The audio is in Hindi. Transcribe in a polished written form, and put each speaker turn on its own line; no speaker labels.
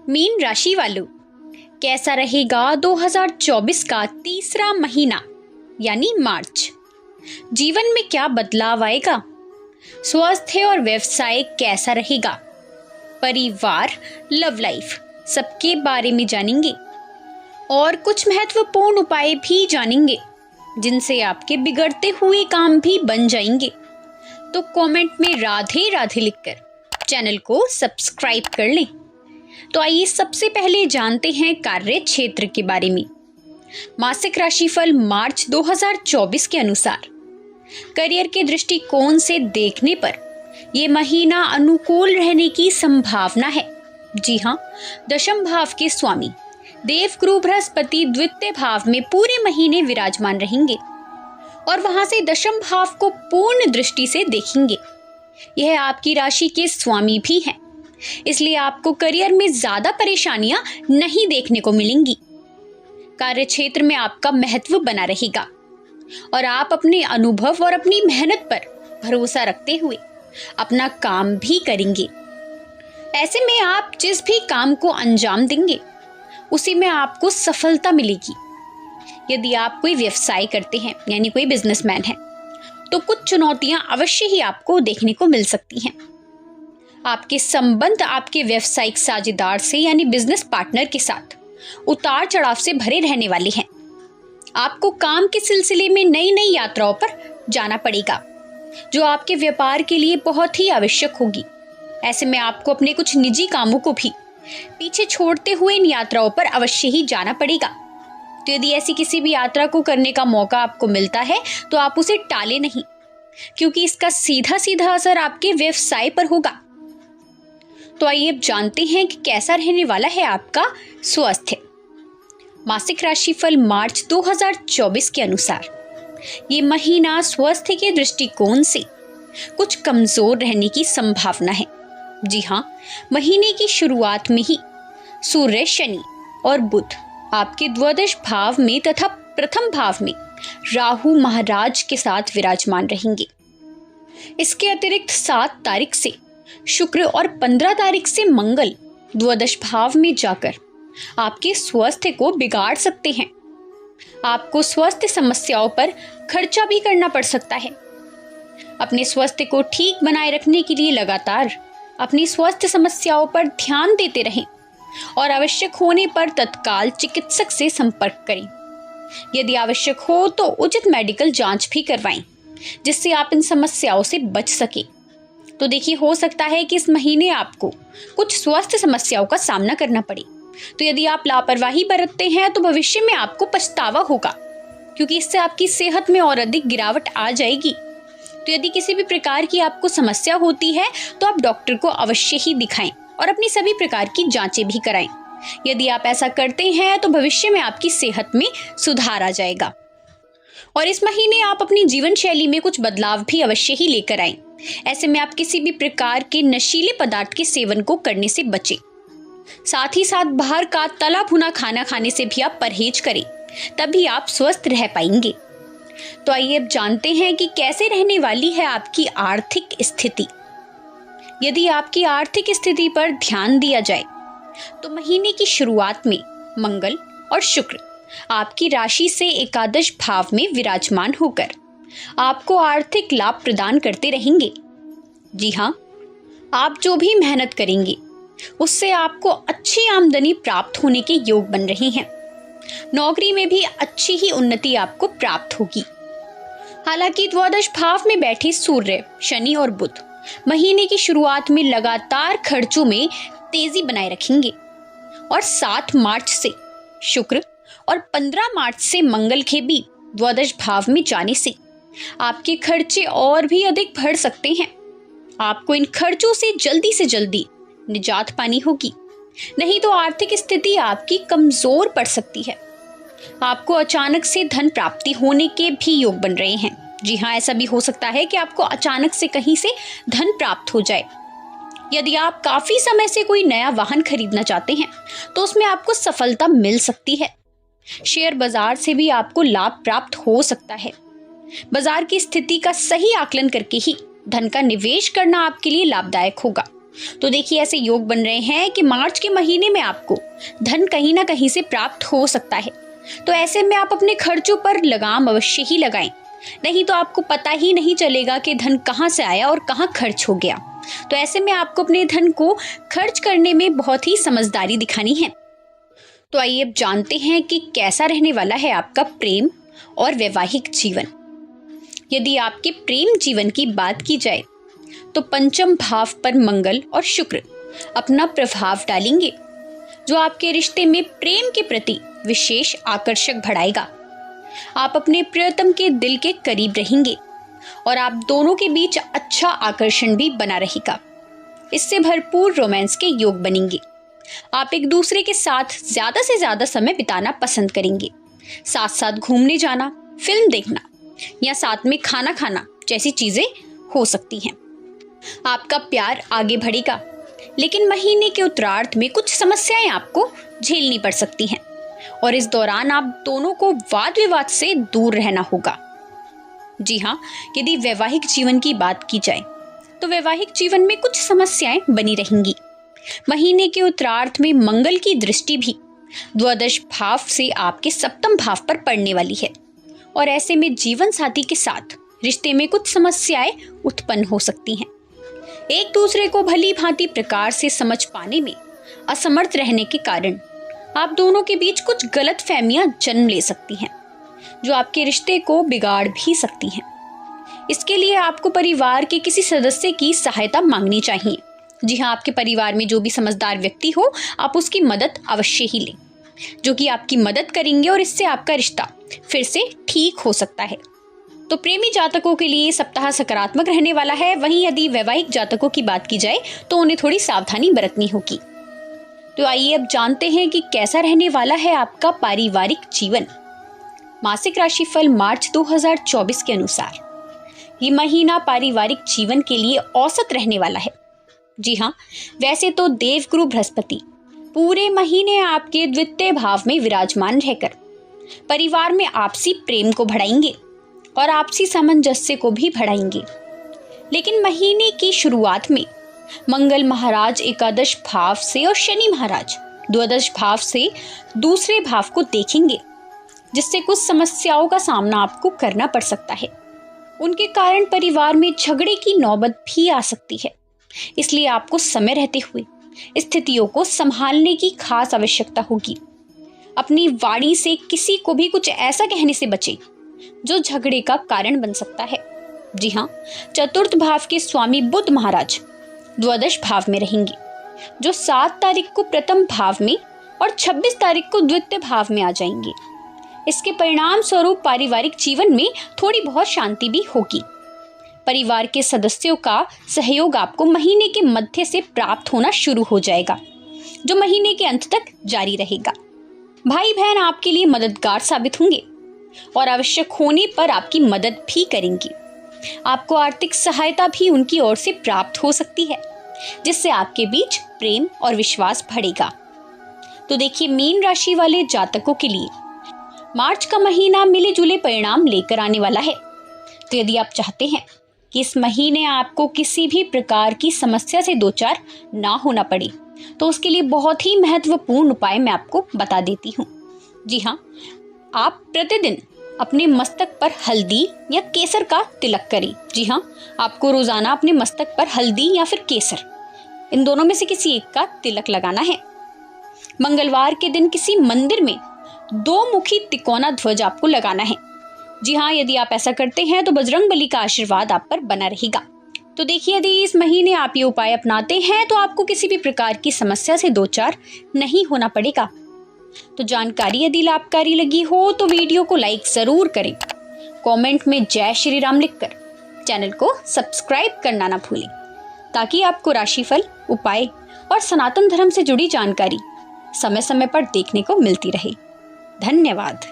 मीन राशि वालों, कैसा रहेगा 2024 का तीसरा महीना यानी मार्च। जीवन में क्या बदलाव आएगा? स्वास्थ्य और व्यवसाय कैसा रहेगा? परिवार, लव लाइफ, सबके बारे में जानेंगे और कुछ महत्वपूर्ण उपाय भी जानेंगे जिनसे आपके बिगड़ते हुए काम भी बन जाएंगे। तो कमेंट में राधे राधे लिखकर चैनल को सब्सक्राइब कर लें। तो आइए सबसे पहले जानते हैं कार्य क्षेत्र के बारे में। मासिक राशिफल मार्च 2024 के अनुसार करियर के दृष्टिकोण से देखने पर यह महीना अनुकूल रहने की संभावना है। जी हाँ, दशम भाव के स्वामी देवगुरु बृहस्पति द्वितीय भाव में पूरे महीने विराजमान रहेंगे और वहां से दशम भाव को पूर्ण दृष्टि से देखेंगे। यह आपकी राशि के स्वामी भी हैं, इसलिए आपको करियर में ज्यादा परेशानियां नहीं देखने को मिलेंगी। कार्य क्षेत्र में आपका महत्व बना रहेगा और आप अपने अनुभव और अपनी मेहनत पर भरोसा रखते हुए अपना काम भी करेंगे। ऐसे में आप जिस भी काम को अंजाम देंगे उसी में आपको सफलता मिलेगी। यदि आप कोई व्यवसाय करते हैं यानी कोई बिजनेसमैन है तो कुछ चुनौतियां अवश्य ही आपको देखने को मिल सकती हैं। आपके संबंध आपके व्यावसायिक साझेदार से यानी बिजनेस पार्टनर के साथ उतार चढ़ाव से भरे रहने वाले हैं। आपको काम के सिलसिले में नई नई यात्राओं पर जाना पड़ेगा जो आपके व्यापार के लिए बहुत ही आवश्यक होगी। ऐसे में आपको अपने कुछ निजी कामों को भी पीछे छोड़ते हुए इन यात्राओं पर अवश्य ही जाना पड़ेगा। तो यदि ऐसी किसी भी यात्रा को करने का मौका आपको मिलता है तो आप उसे टालें नहीं, क्योंकि इसका सीधा सीधा असर आपके व्यवसाय पर होगा। तो आइए अब जानते हैं कि कैसा रहने वाला है आपका स्वास्थ्य। मासिक राशिफल मार्च 2024 के अनुसार ये महीना स्वास्थ्य के दृष्टिकोण से कुछ कमजोर रहने की संभावना है। जी हाँ, महीने की शुरुआत में ही सूर्य, शनि और बुध आपके द्वादश भाव में तथा प्रथम भाव में राहु महाराज के साथ विराजमान रहेंगे। इसके अतिरिक्त 7 तारीख से शुक्र और 15 तारीख से मंगल द्वादश भाव में जाकर आपके स्वास्थ्य को बिगाड़ सकते हैं। आपको स्वास्थ्य समस्याओं पर खर्चा भी करना पड़ सकता है। अपने स्वास्थ्य को ठीक बनाए रखने के लिए लगातार अपनी स्वास्थ्य समस्याओं पर ध्यान देते रहें और आवश्यक होने पर तत्काल चिकित्सक से संपर्क करें। यदि आवश्यक हो तो उचित मेडिकल जांच भी करवाएं, जिससे आप इन समस्याओं से बच सके। तो देखिए, हो सकता है कि इस महीने आपको कुछ स्वास्थ्य समस्याओं का सामना करना पड़े। तो यदि आप लापरवाही बरतते हैं तो भविष्य में आपको पछतावा होगा, क्योंकि इससे आपकी सेहत में और अधिक गिरावट आ जाएगी। तो यदि किसी भी प्रकार की आपको समस्या होती है तो आप डॉक्टर को अवश्य ही दिखाएं और अपनी सभी प्रकार की जांचें भी कराएं। यदि आप ऐसा करते हैं तो भविष्य में आपकी सेहत में सुधार आ जाएगा। और इस महीने आप अपनी जीवन शैली में कुछ बदलाव भी अवश्य ही लेकर आएं। ऐसे में आप किसी भी प्रकार के नशीले पदार्थ के सेवन को करने से बचें। साथ ही साथ बाहर का तला भुना खाना खाने से भी आप परहेज करें, तभी आप स्वस्थ रह पाएंगे। तो आइए अब जानते हैं कि कैसे रहने वाली है आपकी आर्थिक स्थिति। यदि आपकी आर्थिक स्थिति पर ध्यान दिया जाए तो महीने की शुरुआत में मंगल और शुक्र आपकी राशि से एकादश भाव में विराजमान होकर आपको आर्थिक लाभ प्रदान करते रहेंगे। जी हाँ, आप जो भी मेहनत करेंगे उससे आपको अच्छी आमदनी प्राप्त होने के योग बन रहे हैं। नौकरी में भी अच्छी ही उन्नति आपको प्राप्त होगी। हालांकि द्वादश भाव में बैठे सूर्य, शनि और बुध महीने की शुरुआत में लगातार खर्चों में तेजी बनाए रखेंगे और 7 मार्च से शुक्र और 15 मार्च से मंगल के भी द्वादश भाव में जाने से आपके खर्चे और भी अधिक बढ़ सकते हैं। आपको इन खर्चों से जल्दी निजात पानी होगी, नहीं तो आर्थिक स्थिति आपकी कमजोर पड़ सकती है। आपको अचानक से धन प्राप्ति होने के भी योग बन रहे हैं। जी हाँ, ऐसा भी हो सकता है कि आपको अचानक से कहीं से धन प्राप्त हो जाए। यदि आप काफी समय से कोई नया वाहन खरीदना चाहते हैं तो उसमें आपको सफलता मिल सकती है। शेयर बाजार से भी आपको लाभ प्राप्त हो सकता है। बाजार की स्थिति का सही आकलन करके ही धन का निवेश करना आपके लिए लाभदायक होगा। तो देखिए ऐसे योग बन रहे हैं कि मार्च के महीने में आपको धन कहीं ना कहीं से प्राप्त हो सकता है। तो ऐसे में आप अपने खर्चों पर लगाम अवश्य ही लगाएं, नहीं तो आपको पता ही नहीं चलेगा कि धन कहाँ से आया और कहाँ खर्च हो गया। तो ऐसे में आपको अपने धन को खर्च करने में बहुत ही समझदारी दिखानी है। तो आइए अब जानते हैं कि कैसा रहने वाला है आपका प्रेम और वैवाहिक जीवन। यदि आपके प्रेम जीवन की बात की जाए तो पंचम भाव पर मंगल और शुक्र अपना प्रभाव डालेंगे, जो आपके रिश्ते में प्रेम के प्रति विशेष आकर्षक बढ़ाएगा। आप अपने प्रियतम के दिल के करीब रहेंगे और आप दोनों के बीच अच्छा आकर्षण भी बना रहेगा। इससे भरपूर रोमांस के योग बनेंगे। आप एक दूसरे के साथ ज्यादा से ज्यादा समय बिताना पसंद करेंगे। साथ साथ घूमने जाना, फिल्म देखना या साथ में खाना खाना जैसी चीजें हो सकती हैं। आपका प्यार आगे बढ़ेगा, लेकिन महीने के उत्तरार्ध में कुछ समस्याएं आपको झेलनी पड़ सकती हैं और इस दौरान आप दोनों को वाद विवाद से दूर रहना होगा। जी हाँ, यदि वैवाहिक जीवन की बात की जाए तो वैवाहिक जीवन में कुछ समस्याएं बनी रहेंगी। महीने के उत्तरार्ध में मंगल की दृष्टि भी द्वादश भाव से आपके सप्तम भाव पर पड़ने वाली है और ऐसे में जीवन साथी के साथ रिश्ते में कुछ समस्याएं उत्पन्न हो सकती हैं। एक दूसरे को भली भांति प्रकार से समझ पाने में असमर्थ रहने के कारण आप दोनों के बीच कुछ गलतफहमियां जन्म ले सकती हैं, जो आपके रिश्ते को बिगाड़ भी सकती हैं। इसके लिए आपको परिवार के किसी सदस्य की सहायता मांगनी चाहिए। जी हाँ, आपके परिवार में जो भी समझदार व्यक्ति हो, आप उसकी मदद अवश्य ही लें, जो कि आपकी मदद करेंगे और इससे आपका रिश्ता फिर से ठीक हो सकता है। तो प्रेमी जातकों के लिए सप्ताह सकारात्मक रहने वाला है। वहीं यदि वैवाहिक जातकों की बात की जाए तो उन्हें थोड़ी सावधानी बरतनी होगी। तो आइए अब जानते हैं कि कैसा रहने वाला है आपका पारिवारिक जीवन। मासिक राशिफल मार्च 2024 के अनुसार ये महीना पारिवारिक जीवन के लिए औसत रहने वाला है। जी हाँ, वैसे तो देवगुरु बृहस्पति पूरे महीने आपके द्वितीय भाव में विराजमान रहकर परिवार में आपसी प्रेम को बढ़ाएंगे और आपसी सामंजस्य को भी बढ़ाएंगे। लेकिन महीने की शुरुआत में मंगल महाराज एकादश भाव से और शनि महाराज द्वादश भाव से दूसरे भाव को देखेंगे, जिससे कुछ समस्याओं का सामना आपको करना पड़ सकता है। उनके कारण परिवार में झगड़े की नौबत भी आ सकती है। इसलिए आपको समय रहते हुए स्थितियों को संभालने की खास आवश्यकता होगी। अपनी वाणी से किसी को भी कुछ ऐसा कहने से बचें जो झगड़े का कारण बन सकता है। जी हाँ, चतुर्थ भाव के स्वामी बुध महाराज द्वादश भाव में रहेंगे, जो 7 तारीख को प्रथम भाव में और 26 तारीख को द्वितीय भाव में आ जाएंगे। इसके परिणाम स्वरूप पारिवारिक जीवन में थोड़ी बहुत शांति भी होगी। परिवार के सदस्यों का सहयोग आपको महीने के मध्य से प्राप्त होना शुरू हो जाएगा, जो महीने के अंत तक जारी रहेगा। भाई बहन आपके लिए मददगार साबित होंगे और आवश्यक होने पर आपकी मदद भी करेंगी। आपको आर्थिक सहायता भी उनकी ओर से प्राप्त हो सकती है, जिससे आपके बीच प्रेम और विश्वास बढ़ेगा। तो देखिए, मीन राशि वाले जातकों के लिए मार्च का महीना मिले जुले परिणाम लेकर आने वाला है। तो यदि आप चाहते हैं कि इस महीने आपको किसी भी प्रकार की समस्या से दो चार ना होना पड़े, तो उसके लिए बहुत ही महत्वपूर्ण उपाय मैं आपको बता देती हूँ। जी हाँ, आप प्रतिदिन अपने मस्तक पर हल्दी या केसर का तिलक करें। जी हाँ, आपको रोजाना अपने मस्तक पर हल्दी या फिर केसर, इन दोनों में से किसी एक का तिलक लगाना है। मंगलवार के दिन किसी मंदिर में 2 मुखी तिकोना ध्वज आपको लगाना है। जी हाँ, यदि आप ऐसा करते हैं तो बजरंगबली का आशीर्वाद आप पर बना रहेगा। तो देखिए, यदि इस महीने आप ये उपाय अपनाते हैं तो आपको किसी भी प्रकार की समस्या से दो चार नहीं होना पड़ेगा। तो जानकारी यदि लाभकारी लगी हो तो वीडियो को लाइक जरूर करें। कमेंट में जय श्री राम लिखकर चैनल को सब्सक्राइब करना ना भूलें, ताकि आपको राशिफल, उपाय और सनातन धर्म से जुड़ी जानकारी समय समय पर देखने को मिलती रहे। धन्यवाद।